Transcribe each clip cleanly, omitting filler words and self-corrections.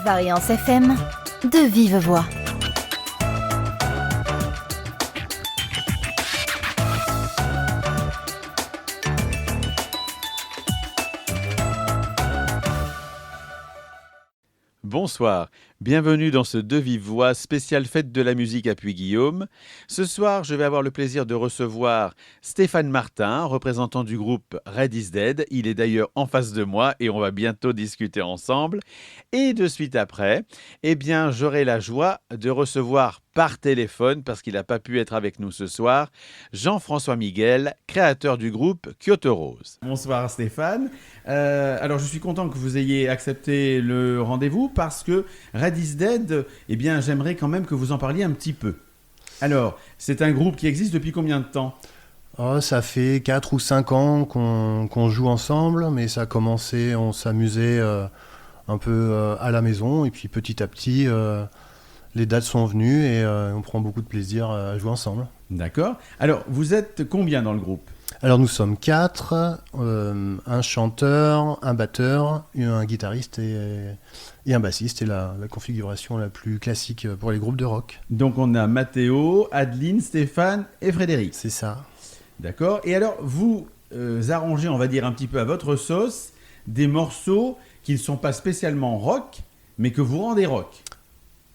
Variance FM, de vive voix. Bonsoir, bienvenue dans ce De Vive Voix spécial fête de la musique à Puy-Guillaume. Ce soir, je vais avoir le plaisir de recevoir Stéphane Martin, représentant du groupe Red is Dead. Il est d'ailleurs en face de moi et on va bientôt discuter ensemble. Et de suite après, j'aurai la joie de recevoir par téléphone, parce qu'il n'a pas pu être avec nous ce soir, Jean-François Miguel, créateur du groupe Kyoto Rose. Bonsoir Stéphane. Alors je suis content que vous ayez accepté le rendez-vous parce que Red is Dead, j'aimerais quand même que vous en parliez un petit peu. Alors, c'est un groupe qui existe depuis combien de temps ? Ça fait 4 ou 5 ans qu'on joue ensemble, mais ça a commencé, on s'amusait un peu à la maison, et puis petit à petit, les dates sont venues et on prend beaucoup de plaisir à jouer ensemble. D'accord. Alors, vous êtes combien dans le groupe ? Alors nous sommes 4, un chanteur, un batteur, un guitariste et un bassiste. C'est la configuration la plus classique pour les groupes de rock. Donc on a Mathéo, Adeline, Stéphane et Frédéric. C'est ça. D'accord. Et alors vous arrangez, on va dire un petit peu à votre sauce, des morceaux qui ne sont pas spécialement rock, mais que vous rendez rock.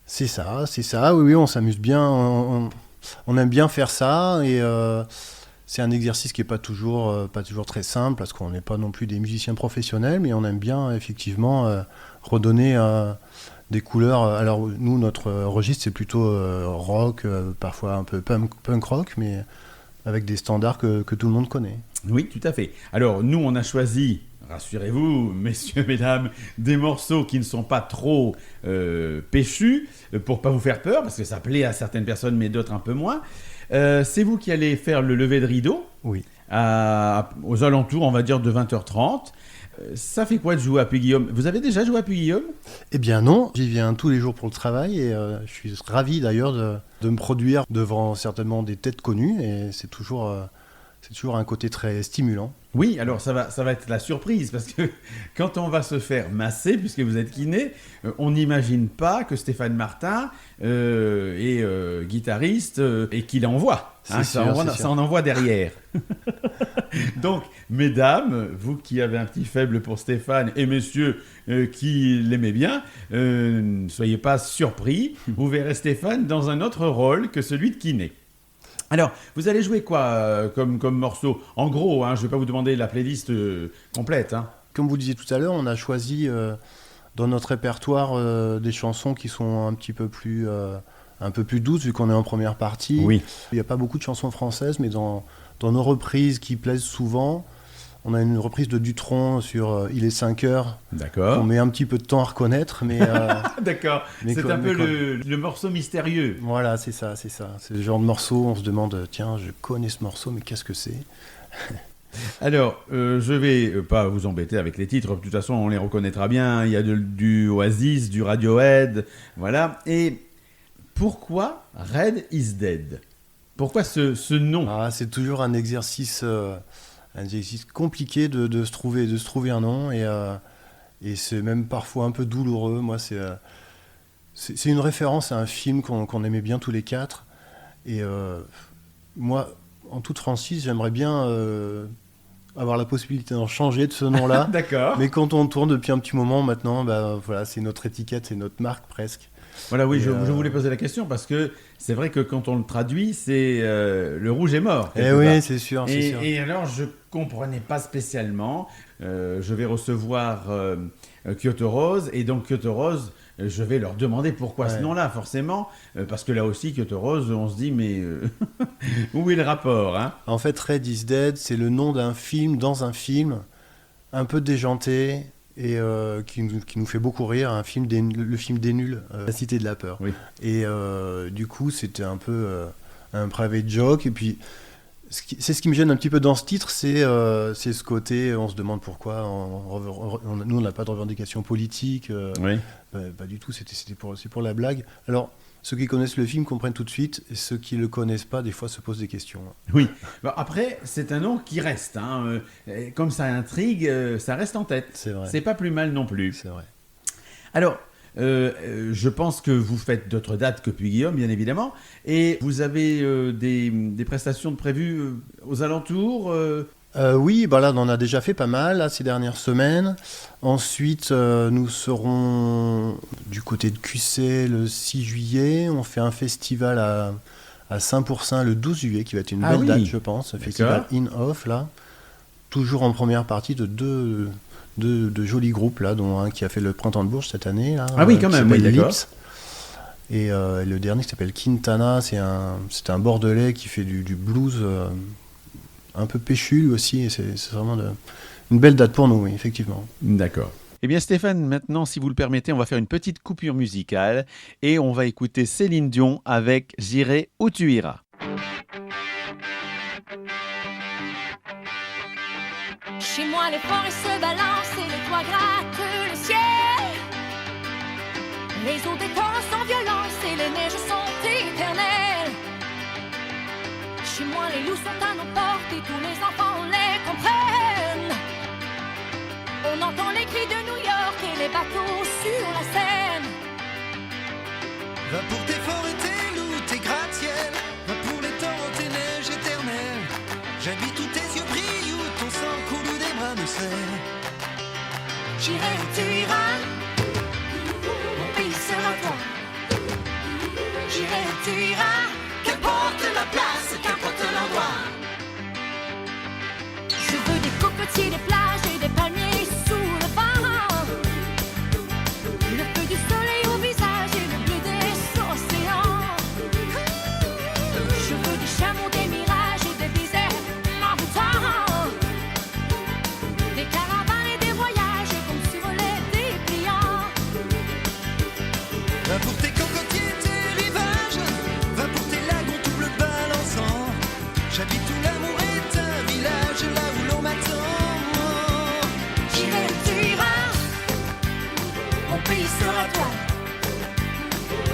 C'est ça. Oui, on s'amuse bien. On aime bien faire ça et... c'est un exercice qui n'est pas toujours très simple parce qu'on n'est pas non plus des musiciens professionnels, mais on aime bien effectivement redonner des couleurs. Alors nous, notre registre, c'est plutôt rock, parfois un peu punk rock, mais avec des standards que tout le monde connaît. Oui, tout à fait. Alors nous, on a choisi, rassurez-vous, messieurs, mesdames, des morceaux qui ne sont pas trop péchus, pour pas vous faire peur, parce que ça plaît à certaines personnes, mais d'autres un peu moins. C'est vous qui allez faire le lever de rideau. Oui. Aux alentours, on va dire, de 20h30. Ça fait quoi de jouer à Puy-Guillaume ? Vous avez déjà joué à Puy-Guillaume ? Eh bien non, j'y viens tous les jours pour le travail et je suis ravi d'ailleurs de me produire devant certainement des têtes connues et c'est toujours un côté très stimulant. Oui, alors ça va être la surprise parce que quand on va se faire masser, puisque vous êtes kiné, on n'imagine pas que Stéphane Martin est guitariste et qu'il envoie. Ça en envoie derrière. Donc, mesdames, vous qui avez un petit faible pour Stéphane et messieurs qui l'aimaient bien, ne soyez pas surpris. Vous verrez Stéphane dans un autre rôle que celui de kiné. Alors, vous allez jouer quoi comme morceau ? En gros, je ne vais pas vous demander la playlist complète. Comme vous le disiez tout à l'heure, on a choisi dans notre répertoire des chansons qui sont un peu plus douces, vu qu'on est en première partie. Oui. Il n'y a pas beaucoup de chansons françaises, mais dans nos reprises qui plaisent souvent, on a une reprise de Dutronc sur Il est 5 heures. D'accord. On met un petit peu de temps à reconnaître, mais... D'accord. C'est un peu le morceau mystérieux. Voilà, c'est ça. C'est le genre de morceau, on se demande, tiens, je connais ce morceau, mais qu'est-ce que c'est ? Alors, je vais pas vous embêter avec les titres, de toute façon, on les reconnaîtra bien. Il y a du Oasis, du Radiohead, voilà. Et pourquoi Red is Dead ? Pourquoi ce nom ? C'est toujours un exercice compliqué de se trouver un nom et c'est même parfois un peu douloureux. Moi, c'est une référence à un film qu'on aimait bien tous les quatre et moi, en toute franchise, j'aimerais bien avoir la possibilité d'en changer de ce nom-là. D'accord. Mais quand on tourne depuis un petit moment maintenant, voilà, c'est notre étiquette, c'est notre marque presque. Voilà, oui, je voulais poser la question parce que c'est vrai que quand on le traduit, c'est le rouge est mort. Oui, c'est sûr. Et alors, je comprenais pas spécialement. Je vais recevoir Kyoto Rose et donc Kyoto Rose, je vais leur demander pourquoi ce nom-là, forcément, parce que là aussi, Kyoto Rose, on se dit, mais où est le rapport ? En fait, Red is Dead, c'est le nom d'un film dans un film, un peu déjanté, et qui nous fait beaucoup rire, le film des nuls, La Cité de la Peur. Oui. Et du coup, c'était un peu un private joke, et puis c'est ce qui me gêne un petit peu dans ce titre, c'est ce côté, on se demande pourquoi, nous on n'a pas de revendication politique, Oui. Pas du tout, c'est pour la blague. Alors, ceux qui connaissent le film comprennent tout de suite, et ceux qui ne le connaissent pas, des fois se posent des questions. Oui, après, c'est un nom qui reste, comme ça intrigue, ça reste en tête. C'est vrai. C'est pas plus mal non plus. C'est vrai. Alors, Je pense que vous faites d'autres dates que Puy-Guillaume, bien évidemment. Et vous avez des prestations de prévues aux alentours Oui, bah là, on en a déjà fait pas mal là, ces dernières semaines. Ensuite, nous serons du côté de QC le 6 juillet. On fait un festival à Saint-Pourçain le 12 juillet, qui va être une Ah belle oui. date, je pense. Un festival in-off, là. Toujours en première partie de deux jolis groupes, là, dont un qui a fait le Printemps de Bourges cette année. Là, Ah oui, quand qui même, s'appelle oui, d'accord. Lips. Et le dernier qui s'appelle Quintana, c'est un Bordelais qui fait du blues un peu péchu lui aussi. Et c'est vraiment une belle date pour nous, oui, effectivement. D'accord. Eh bien Stéphane, maintenant, si vous le permettez, on va faire une petite coupure musicale et on va écouter Céline Dion avec J'irai où tu iras. Chez moi, les forêts se balancent et les toits grattent le ciel. Les eaux des torrents sans violence et les neiges sont éternelles. Chez moi, les loups sont à nos portes et tous les enfants les comprennent. On entend les cris de New York et les bateaux sur la Seine. Va pour tes forêts, tes loups, tes gratte-ciel. Va pour les torrents, tes neiges éternelles. J'habite où tes yeux brillent, où ton sang coule, où des bras de sel. J'irai où tu iras, mon pays sera toi. J'irai où tu iras, qu'importe la place, qu'importe l'endroit. Je veux des cocotiers, des plages et des palmiers sous le vent. Le feu du soleil au visage et le bleu des océans. Je veux des chameaux, des mirages et des déserts envoûtants. Des caravanes et des voyages comme sur les dépliants. Va pour tes cocotiers, tes rivages. Va pour tes lagons tout bleu balançant. J'habite où l'amour est un village, là où l'on m'attend. J'irai où tu iras, mon pays sera toi.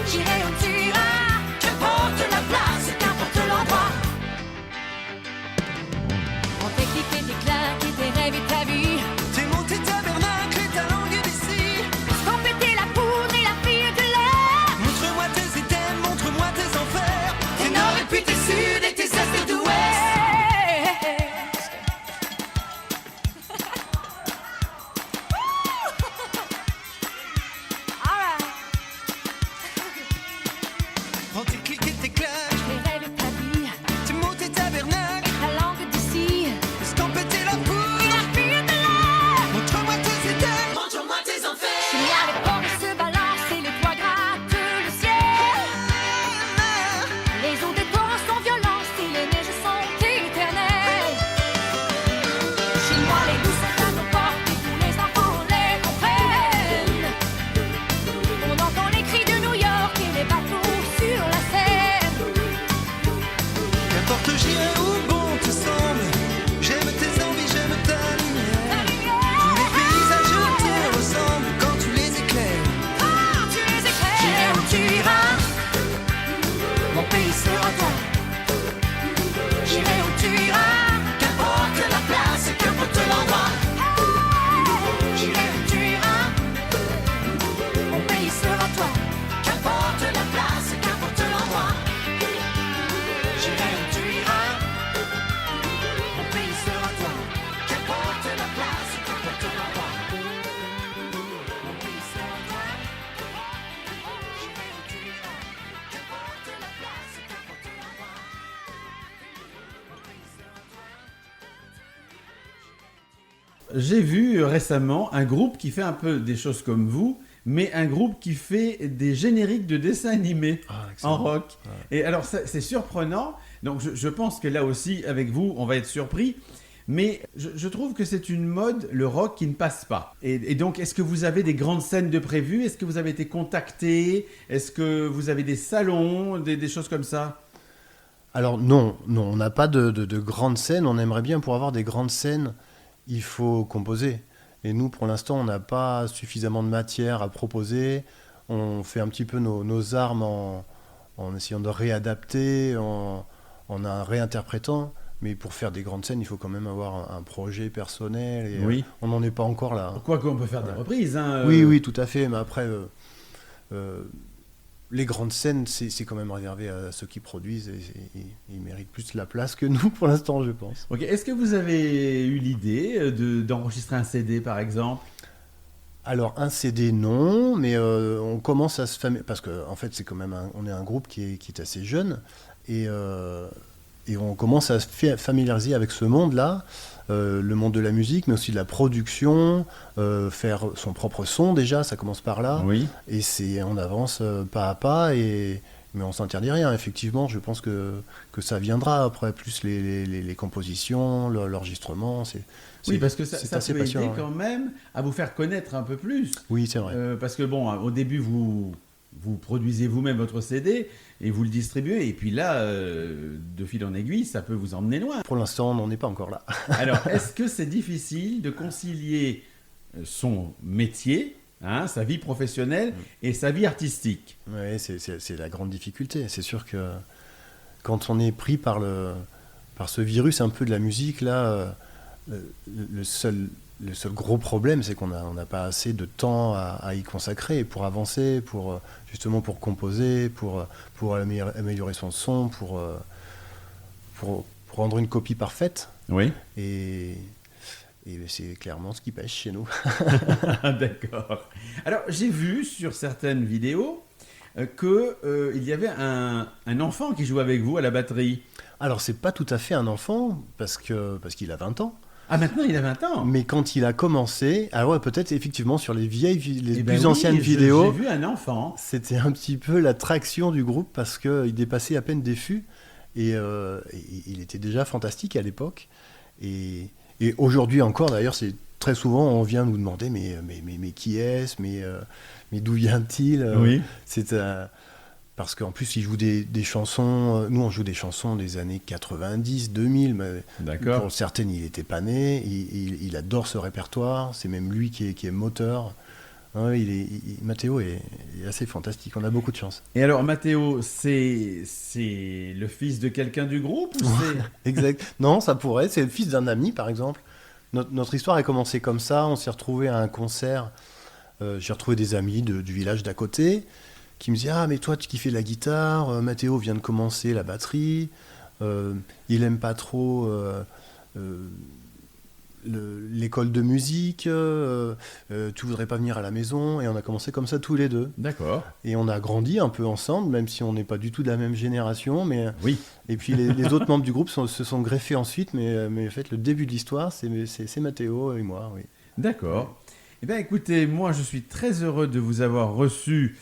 J'irai où tu iras, qu'importe la place, qu'importe l'endroit. On t'éclipse et tes claques et tes rêves et ta vie. Tes mots, tes tabernacles et ta langue d'ici. Sans péter la poudre et la fille de l'air. Montre-moi tes items, montre-moi tes enfers. Tes nord et puis tes sud et tes est et d'ouest. Alright. Prends tes clics et tes claques. Les rêves et ta vie, Tes mots, tes tabernacles. la langue d'ici. Escampette et la Et poudre. la fille de l'air. Montre-moi tes items, montre-moi tes Chez enfers. moi, les forêts se balancent et les toits grattent le ciel. Les eaux des torrents sont violentes et les neiges sont éternelles. Chez moi, les loups sont à nos portes et tous les enfants les comprennent. On entend les cris de New York et les bateaux sur la Seine. Qu'importe j'irai où bon te semble. J'aime tes envies, j'aime ta lumière. Tous les paysages te ressemblent quand tu les éclaires. Ah, tu les éclaires. J'irai où tu iras, mon pays sera toi. J'irai où tu iras, qu'importe la place, qu'importe l'endroit. J'irai où tu iras, mon pays sera toi. Qu'importe la place, qu'importe l'endroit. J'irai où tu iras, mon pays sera toi. Qu'importe la place, qu'importe l'endroit. Mon pays sera toi. J'irai où tu iras, qu'importe la place, qu'importe l'endroit. Mon pays sera toi. J'ai vu récemment un groupe qui fait un peu des choses comme vous, mais un groupe qui fait des génériques de dessins animés en rock. Et alors c'est surprenant, donc je pense que là aussi avec vous on va être surpris, mais je trouve que c'est une mode, le rock, qui ne passe pas. Et donc est-ce que vous avez des grandes scènes de prévues? Est-ce que vous avez été contacté? Est-ce que vous avez des salons, des choses comme ça? Alors non, on n'a pas de grandes scènes. On aimerait bien, pour avoir des grandes scènes, il faut composer. Et nous, pour l'instant, on n'a pas suffisamment de matière à proposer. On fait un petit peu nos armes en essayant de réadapter, en réinterprétant. Mais pour faire des grandes scènes, il faut quand même avoir un projet personnel. Et Oui. on n'en est pas encore là. Quoi qu'on peut faire des reprises. Hein, Oui, tout à fait. Mais après, les grandes scènes, c'est quand même réservé à ceux qui produisent et ils méritent plus la place que nous pour l'instant, je pense. Ok. Est-ce que vous avez eu l'idée d'enregistrer un CD, par exemple? Alors un CD non, mais on commence à se familiariser parce que en fait c'est quand même on est un groupe qui est assez jeune et on commence à se familiariser avec ce monde-là, le monde de la musique, mais aussi de la production, faire son propre son déjà, ça commence par là. Oui. Et on avance pas à pas, mais on s'interdit rien. Effectivement, je pense que ça viendra après, plus les compositions, l'enregistrement. Oui, parce que c'est ça assez peut aider passionnant. quand même à vous faire connaître un peu plus. Oui, c'est vrai. Parce que bon, au début, vous produisez vous-même votre CD et vous le distribuez. Et puis là, de fil en aiguille, ça peut vous emmener loin. Pour l'instant, on n'en est pas encore là. Alors, est-ce que c'est difficile de concilier son métier, hein, sa vie professionnelle et sa vie artistique? Oui, c'est la grande difficulté. C'est sûr que quand on est pris par ce virus un peu de la musique, là, le seul gros problème, c'est qu'on n'a pas assez de temps à y consacrer pour avancer, justement pour composer, pour améliorer son son, pour rendre une copie parfaite. Oui. Et c'est clairement ce qui pêche chez nous. D'accord. Alors, j'ai vu sur certaines vidéos qu'il y avait un enfant qui jouait avec vous à la batterie. Alors, c'est pas tout à fait un enfant, parce qu'il a 20 ans. Ah, maintenant, il a 20 ans. Mais quand il a commencé, alors ouais, peut-être effectivement sur les Eh ben plus oui, anciennes vidéos, J'ai vu un enfant. c'était un petit peu la traction du groupe parce qu'il dépassait à peine des fûts et il était déjà fantastique à l'époque. Et aujourd'hui encore, d'ailleurs, c'est très souvent on vient nous demander mais qui est-ce, mais d'où vient-il? Oui. C'est parce qu'en plus, il joue des chansons. Nous, on joue des chansons des années 90, 2000. Mais D'accord. pour certaines, il n'était pas né. Il adore ce répertoire. C'est même lui qui est moteur. Ouais, Mathéo est assez fantastique. On a beaucoup de chance. Et alors, Mathéo, c'est le fils de quelqu'un du groupe ou c'est... Exact. Non, ça pourrait. C'est le fils d'un ami, par exemple. Notre histoire a commencé comme ça. On s'est retrouvés à un concert. J'ai retrouvé des amis du village d'à côté qui me disaient « Ah, mais toi, qui fais de la guitare, Mathéo vient de commencer la batterie, il aime pas trop l'école de musique, tu voudrais pas venir à la maison ?» Et on a commencé comme ça tous les deux. D'accord. Et on a grandi un peu ensemble, même si on n'est pas du tout de la même génération. Mais, Oui. et puis les autres membres du groupe se sont greffés ensuite, mais en fait, le début de l'histoire, c'est Mathéo et moi, oui. D'accord. Eh bien, écoutez, moi, je suis très heureux de vous avoir reçu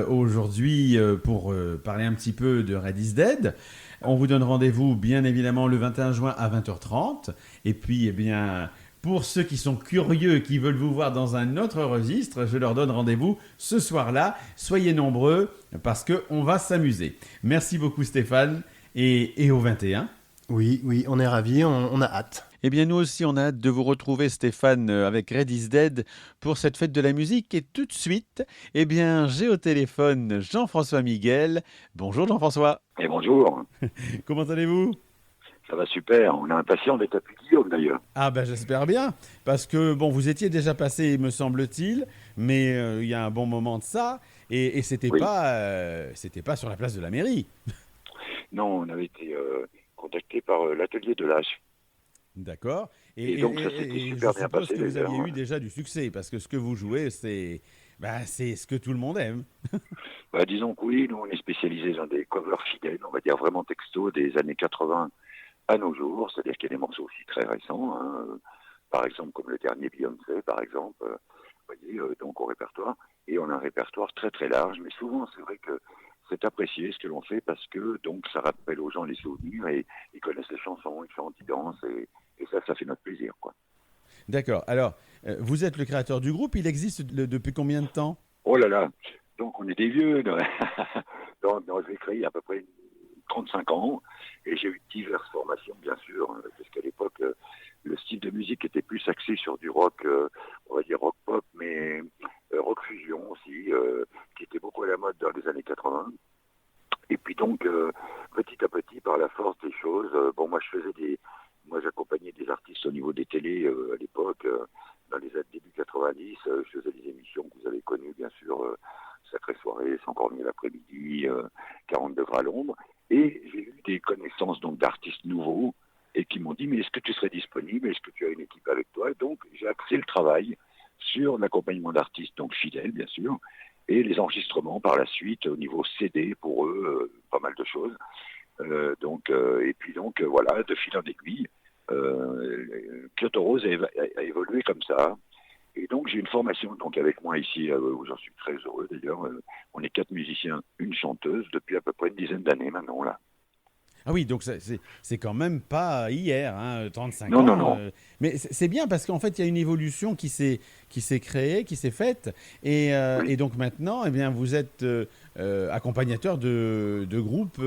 aujourd'hui pour parler un petit peu de Red is Dead. On vous donne rendez-vous, bien évidemment, le 21 juin à 20h30. Et puis, eh bien, pour ceux qui sont curieux, qui veulent vous voir dans un autre registre, je leur donne rendez-vous ce soir-là. Soyez nombreux parce qu'on va s'amuser. Merci beaucoup, Stéphane. Et au 21. Oui, on est ravis, on a hâte. Eh bien, nous aussi, on a hâte de vous retrouver, Stéphane, avec Red is Dead pour cette fête de la musique. Et tout de suite, eh bien, j'ai au téléphone Jean-François Miguel. Bonjour Jean-François. Et bonjour, Comment allez-vous? ça va super, on est impatient d'être à Puy-Guillaume d'ailleurs. Ah ben j'espère bien, parce que bon, vous étiez déjà passé, me semble-t-il, mais il y a un bon moment de ça, et c'était Oui. c'était pas sur la place de la mairie. Non, on avait été contacté par l'atelier de l'âge. D'accord. Et donc, ça s'était super je bien suppose passé, que vous aviez d'ailleurs. eu déjà du succès, parce que ce que vous jouez, c'est ce que tout le monde aime. Bah, disons que oui, nous on est spécialisés dans des covers fidèles, on va dire vraiment texto des années 80 à nos jours, c'est-à-dire qu'il y a des morceaux aussi très récents, hein, par exemple comme le dernier Beyoncé, par exemple, vous voyez, donc au répertoire. Et on a un répertoire très très large, mais souvent c'est vrai que c'est apprécié ce que l'on fait parce que donc ça rappelle aux gens les souvenirs et ils connaissent les chansons, ils chantent, ils dansent et ça fait notre plaisir, quoi. D'accord. Alors, vous êtes le créateur du groupe, il existe depuis combien de temps? Oh là là, donc on est des vieux. Donc, j'ai créé il y a à peu près 35 ans et j'ai eu diverses formations, bien sûr, hein, parce qu'à l'époque, le style de musique était plus axé sur du rock, on va dire rock pop, mais rock fusion aussi, qui était beaucoup à la mode dans les années 80. Et puis donc, petit à petit, par la force des choses, bon, moi j'accompagnais des artistes au niveau des télés à l'époque, dans les années début 90, je faisais des émissions que vous avez connues, bien sûr, sacrée soirée, c'est encore mieux l'après-midi, 40 degrés à l'ombre. Et j'ai eu des connaissances donc d'artistes nouveaux et qui m'ont dit mais est-ce que tu serais disponible, est-ce que tu as une équipe avec toi? Donc j'ai axé le travail sur l'accompagnement d'artistes, donc fidèles bien sûr, et les enregistrements par la suite au niveau CD pour eux, pas mal de choses. Et puis voilà, de fil en aiguille, Kyoto Rose a évolué comme ça. Et donc j'ai une formation donc avec moi ici, où j'en suis très heureux d'ailleurs. On est 4 musiciens, une chanteuse depuis à peu près une dizaine d'années maintenant là. Ah oui, donc c'est quand même pas hier, hein, 35 Non, ans. non. Mais c'est bien parce qu'en fait, il y a une évolution qui s'est créée, qui s'est faite. Et donc maintenant, eh bien, vous êtes accompagnateur de groupes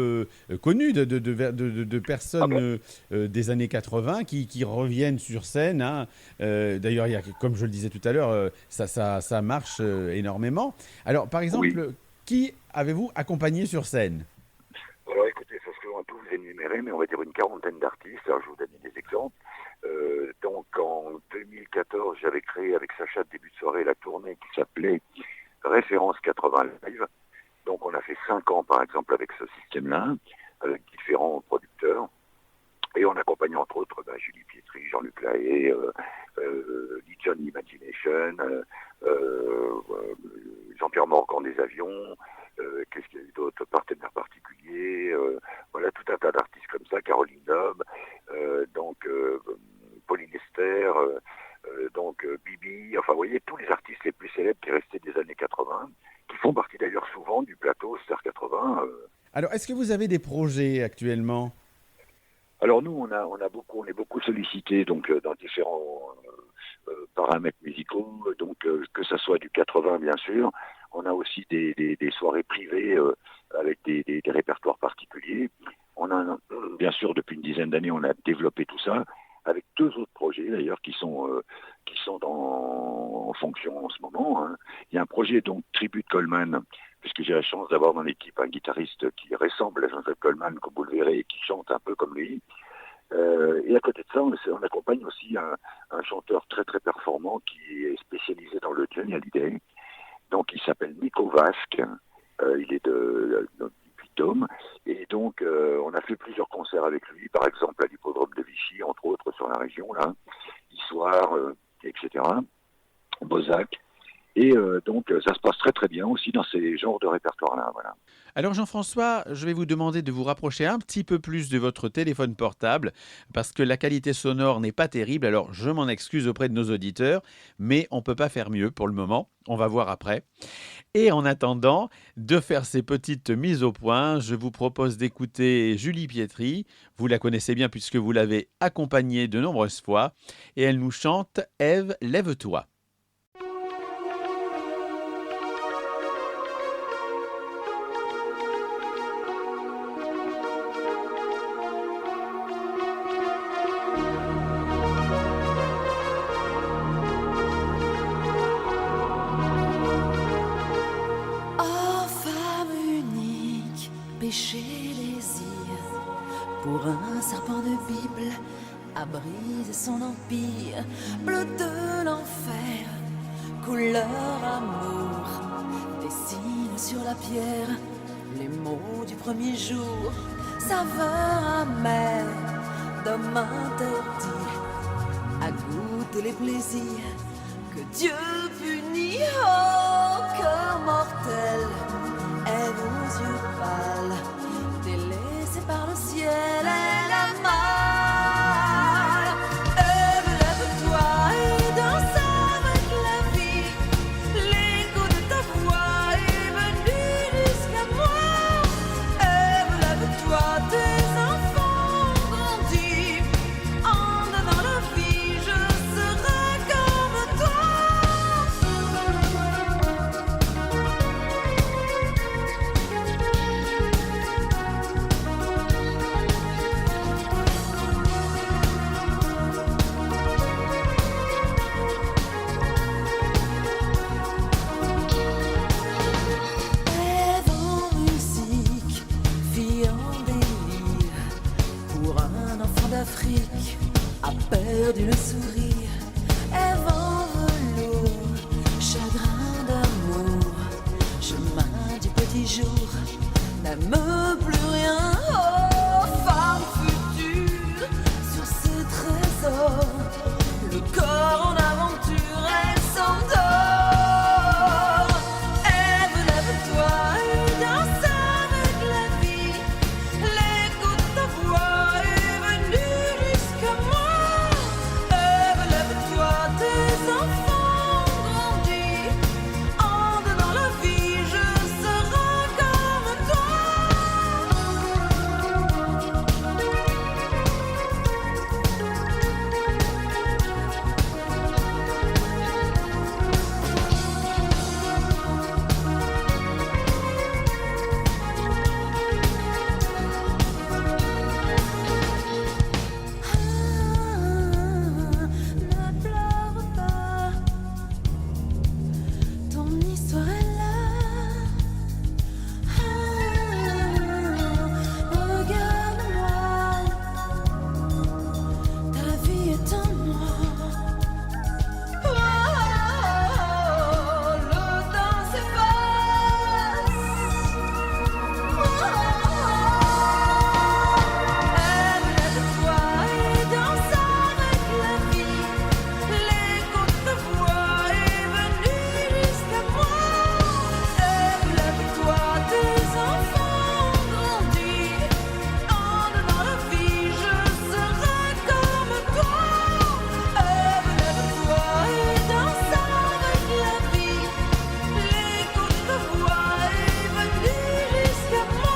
connus, de personnes des années 80 qui reviennent sur scène. Hein. D'ailleurs, comme je le disais tout à l'heure, ça marche énormément. Alors, par exemple, qui avez-vous accompagné sur scène ? Alors écoutez, ça serait un peu vous énumérer, mais on va dire une quarantaine d'artistes. Alors je vais vous donner des exemples. Donc en 2014, j'avais créé avec Sacha de début de soirée la tournée qui s'appelait Référence 80 Live. Donc on a fait 5 ans par exemple avec ce système-là, avec différents producteurs. Et on accompagne entre autres Julie Pietri, Jean-Luc Lahaye, Legion Imagination, Jean-Pierre Morgan des Avions, qu'est-ce qu'il y a eu d'autres partenaires particuliers, voilà tout un tas d'artistes comme ça, Caroline Loeb, Pauline Esther, Bibi, enfin vous voyez tous les artistes les plus célèbres qui restaient des années 80, qui font partie d'ailleurs souvent du plateau Star 80. Alors est-ce que vous avez des projets actuellement ? Alors nous, on est beaucoup sollicités donc dans différents paramètres musicaux, donc que ça soit du 80 bien sûr. On a aussi des soirées privées avec des répertoires particuliers. On a bien sûr depuis une dizaine d'années, on a développé tout ça avec 2 autres projets d'ailleurs qui sont en fonction en ce moment. Hein. Il y a un projet donc Tribute Coleman, puisque j'ai la chance d'avoir dans l'équipe un guitariste qui ressemble à Jean-Jacques Coleman, comme vous le verrez, et qui chante un peu comme lui. Et à côté de ça, on accompagne aussi un chanteur très très performant qui est spécialisé dans le Johnny Hallyday. Donc il s'appelle Nico Vasque, il est du Puy-de-Dôme, et donc on a fait plusieurs concerts avec lui, par exemple à l'hippodrome de Vichy, entre autres sur la région, là, Issoire, etc., Bozac. Et donc ça se passe très très bien aussi dans ces genres de répertoires-là, voilà. Alors Jean-François, je vais vous demander de vous rapprocher un petit peu plus de votre téléphone portable parce que la qualité sonore n'est pas terrible. Alors je m'en excuse auprès de nos auditeurs, mais on ne peut pas faire mieux pour le moment. On va voir après. Et en attendant de faire ces petites mises au point, je vous propose d'écouter Julie Pietri. Vous la connaissez bien puisque vous l'avez accompagnée de nombreuses fois. Et elle nous chante « Ève, lève-toi ». Péché désir pour un serpent de Bible a brisé son empire, bleu de l'enfer, couleur amour, dessine sur la pierre les mots du premier jour, saveur amère d'homme interdit à goûter les plaisirs que Dieu punit. Oh, cœur mortel, Ève aux yeux pâles, délaissée par le ciel, elle a mal. Ève, lève-toi et danse avec la vie. L'écho de ta voix est venu jusqu'à moi. Ève, lève-toi, tes enfants ont grandi. En donnant la vie, je serai comme toi. Ève en musique, fille en délire, pour un enfant d'Afrique, a perdu le sourire. Ève en velours, chagrin d'amour, chemin petit jour n'aime plus rien. Oh, femme future, sur ce trésor, le corps en aventure, elle s'endort. Ève, lève-toi et danse avec la vie. L'écho de ta voix est venu jusqu'à moi. Ève, lève-toi, tes enfants ont grandi. Entre dans la vie, je serai comme toi. Ne pleure pas, ton histoire est là. Regarde-moi, ta vie est en moi. Le temps s'efface. Lève-toi et danse avec la vie. L'écho de ta voix est venu jusqu'à moi. Lève-toi, tes enfants ont grandi. Entre dans la vie, je serai comme toi. Lève-toi et danse avec la vie. L'écho de ta voix est venu jusqu'à moi.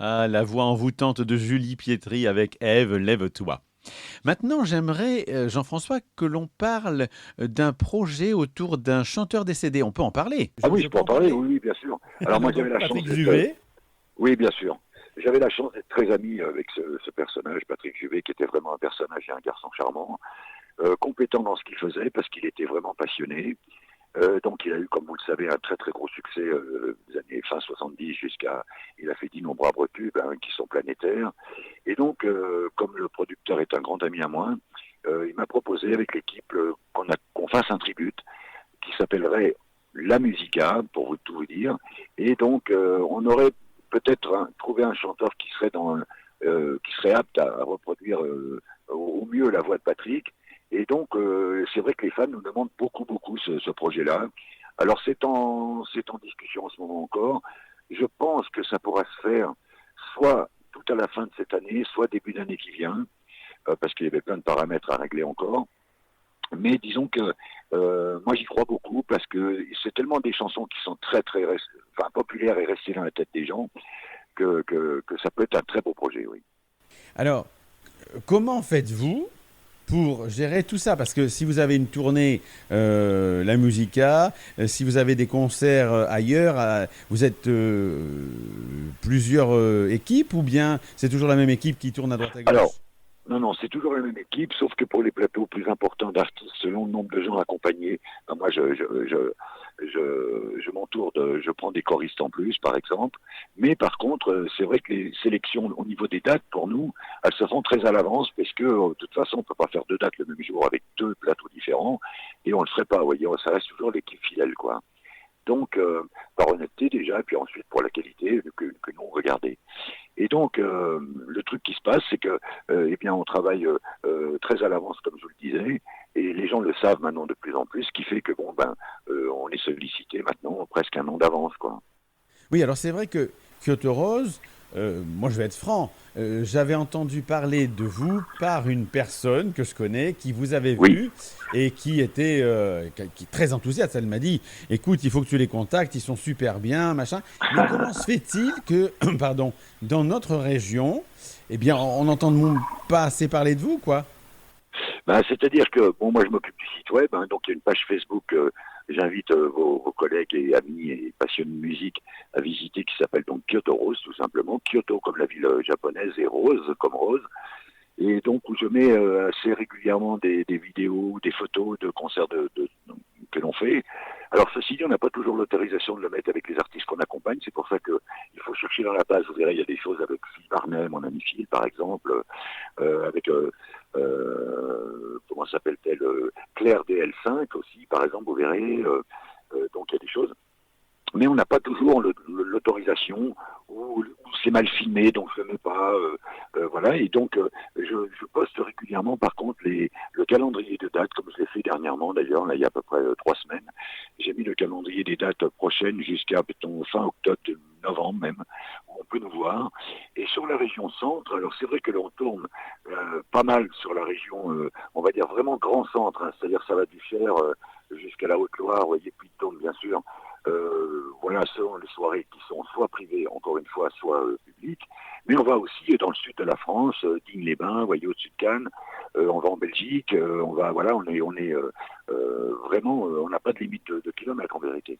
Ah, la voix envoûtante de Julie Pietri avec Ève, lève-toi. Maintenant, j'aimerais, Jean-François, que l'on parle d'un projet autour d'un chanteur décédé. On peut en parler. Ah oui, je peux en parler, oui, oui, bien sûr. Alors moi, j'avais la chance Patrick d'être... Juvet. Oui, bien sûr. J'avais la chance d'être très ami avec ce personnage, Patrick Juvet, qui était vraiment un personnage et un garçon charmant, compétent dans ce qu'il faisait, parce qu'il était vraiment passionné. Donc il a eu, comme vous le savez, un très très gros succès des années fin 70 jusqu'à... Il a fait d'innombrables pubs qui sont planétaires. Et donc, comme le producteur est un grand ami à moi, il m'a proposé avec l'équipe qu'on fasse un tribute qui s'appellerait La Musica, pour tout vous dire. Et donc, on aurait peut-être trouvé un chanteur qui serait apte à reproduire au mieux la voix de Patrick. Et donc, c'est vrai que les fans nous demandent beaucoup ce projet-là. Alors, c'est en discussion en ce moment encore. Je pense que ça pourra se faire soit tout à la fin de cette année, soit début d'année qui vient, parce qu'il y avait plein de paramètres à régler encore. Mais disons que moi, j'y crois beaucoup, parce que c'est tellement des chansons qui sont très populaires et restées dans la tête des gens, que ça peut être un très beau projet, oui. Alors, comment faites-vous pour gérer tout ça? Parce que si vous avez une tournée, la Musica, si vous avez des concerts ailleurs, vous êtes plusieurs équipes, ou bien c'est toujours la même équipe qui tourne à droite à gauche? Alors, non, c'est toujours la même équipe, sauf que pour les plateaux plus importants d'artistes, selon le nombre de gens accompagnés, moi je m'entoure je prends des choristes en plus, par exemple. Mais par contre, c'est vrai que les sélections au niveau des dates, pour nous, elles se font très à l'avance, parce que de toute façon, on peut pas faire 2 dates le même jour avec 2 plateaux différents, et on le ferait pas, vous voyez, ça reste toujours l'équipe fidèle, quoi. donc par honnêteté déjà, et puis ensuite pour la qualité que nous on regardait. Et donc le truc qui se passe, c'est que eh bien on travaille très à l'avance, comme je vous le disais, et les gens le savent maintenant de plus en plus, ce qui fait que on est sollicité maintenant presque un an d'avance, quoi. Oui, alors c'est vrai que Kyoto Rose, moi je vais être franc, j'avais entendu parler de vous par une personne que je connais qui vous avait Oui. vu et qui était qui est très enthousiaste. Elle m'a dit, écoute, il faut que tu les contactes, ils sont super bien, machin. Mais comment se fait-il que, pardon, dans notre région, eh bien, on n'entend pas assez parler de vous, quoi? C'est-à-dire que, moi je m'occupe du site web, hein, donc il y a une page Facebook, j'invite vos collègues et amis et passionnés de musique à visiter, qui s'appelle donc Kyoto Rose, tout simplement. Kyoto comme la ville japonaise et Rose comme Rose. Et donc où je mets assez régulièrement des vidéos, des photos de concerts que l'on fait. Alors ceci dit, on n'a pas toujours l'autorisation de le mettre avec les artistes qu'on accompagne, c'est pour ça que il faut chercher dans la page. Vous verrez, il y a des choses avec Phil Barnet, mon ami Phil par exemple, avec comment s'appelle-t-elle, Claire DL5 aussi, par exemple, vous verrez, donc il y a des choses. Mais on n'a pas toujours l'autorisation, ou c'est mal filmé, donc je ne le mets pas, voilà. Et donc je poste régulièrement, par contre, le calendrier de dates, comme je l'ai fait dernièrement d'ailleurs, là il y a à peu près 3 semaines. J'ai mis le calendrier des dates prochaines jusqu'à fin octobre, novembre même, où on peut nous voir. Et sur la région centre, alors c'est vrai que l'on tourne pas mal sur la région, on va dire vraiment grand centre, hein, c'est-à-dire ça va du Cher jusqu'à la Haute-Loire, vous voyez, puis de Dôme bien sûr. Voilà, selon les soirées qui sont soit privées, encore une fois, soit publiques. Mais on va aussi dans le sud de la France, Digne-les-Bains, voyez, au-dessus de Cannes. On va en Belgique. On va, voilà, on est vraiment, on n'a pas de limite de kilomètres en vérité.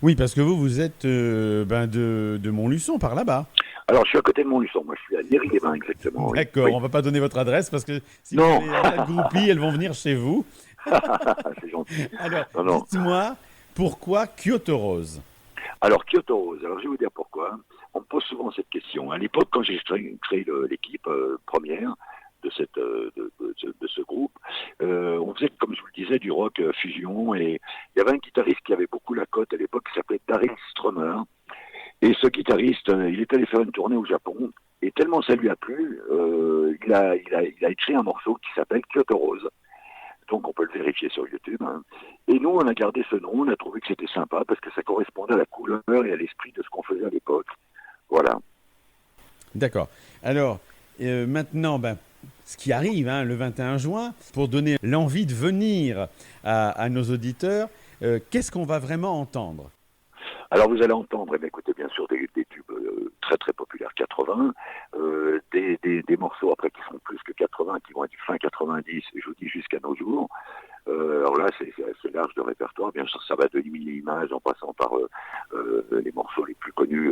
Oui, parce que vous êtes de Montluçon, par là-bas. Alors, je suis à côté de Montluçon. Moi, je suis à Néry-les-Bains, exactement. Oui. D'accord, Oui. on va pas donner votre adresse parce que si Non. vous avez des groupies, elles vont venir chez vous. C'est gentil. Alors, Non. dites-moi, pourquoi Kyoto Rose? Alors, Kyoto Rose, alors je vais vous dire pourquoi. On me pose souvent cette question. À l'époque, quand j'ai créé l'équipe première de ce groupe, on faisait, comme je vous le disais, du rock fusion, et il y avait un guitariste qui avait beaucoup la cote à l'époque, qui s'appelait Daryl Strummer. Et ce guitariste, il est allé faire une tournée au Japon, et tellement ça lui a plu, il a écrit un morceau qui s'appelle Kyoto Rose. Donc on peut le vérifier sur YouTube. Hein. Et nous, on a gardé ce nom, on a trouvé que c'était sympa parce que ça correspondait à la couleur et à l'esprit de ce qu'on faisait à l'époque. Voilà. D'accord. Alors, maintenant, ce qui arrive, hein, le 21 juin, pour donner l'envie de venir à nos auditeurs, qu'est-ce qu'on va vraiment entendre? Alors vous allez entendre, écoutez, bien sûr, des tubes très très populaires 80, des morceaux après qui sont plus que 80, qui vont être du fin 90, je vous dis jusqu'à nos jours. Alors là, c'est assez large de répertoire. Bien sûr, ça va de l'image Images en passant par les morceaux les plus connus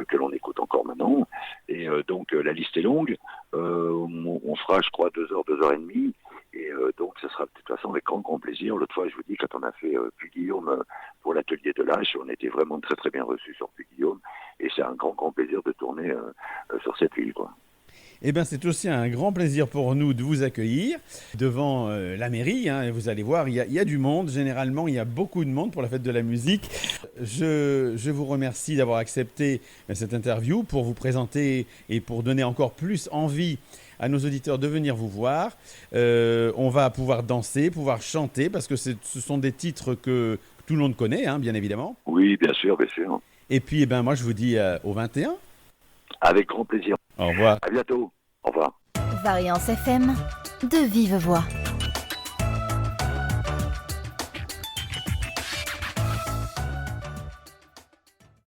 que l'on écoute encore maintenant. Et donc la liste est longue. On fera, je crois, 2 heures, 2 heures et demie. Et donc, ça sera de toute façon avec grand plaisir. L'autre fois, je vous dis, quand on a fait Puy-Guillaume pour l'atelier de l'Âche, on était vraiment très très bien reçus sur Puy-Guillaume. Et c'est un grand plaisir de tourner sur cette ville, quoi. Eh bien, c'est aussi un grand plaisir pour nous de vous accueillir devant la mairie. Hein, et vous allez voir, il y a du monde. Généralement, il y a beaucoup de monde pour la fête de la musique. Je vous remercie d'avoir accepté cette interview pour vous présenter et pour donner encore plus envie à nos auditeurs de venir vous voir. On va pouvoir danser, pouvoir chanter, parce que ce sont des titres que tout le monde connaît, hein, bien évidemment. Oui, bien sûr, bien sûr. Et puis, moi, je vous dis au 21. Avec grand plaisir. Au revoir. À bientôt. Au revoir. Variance FM, de vive voix.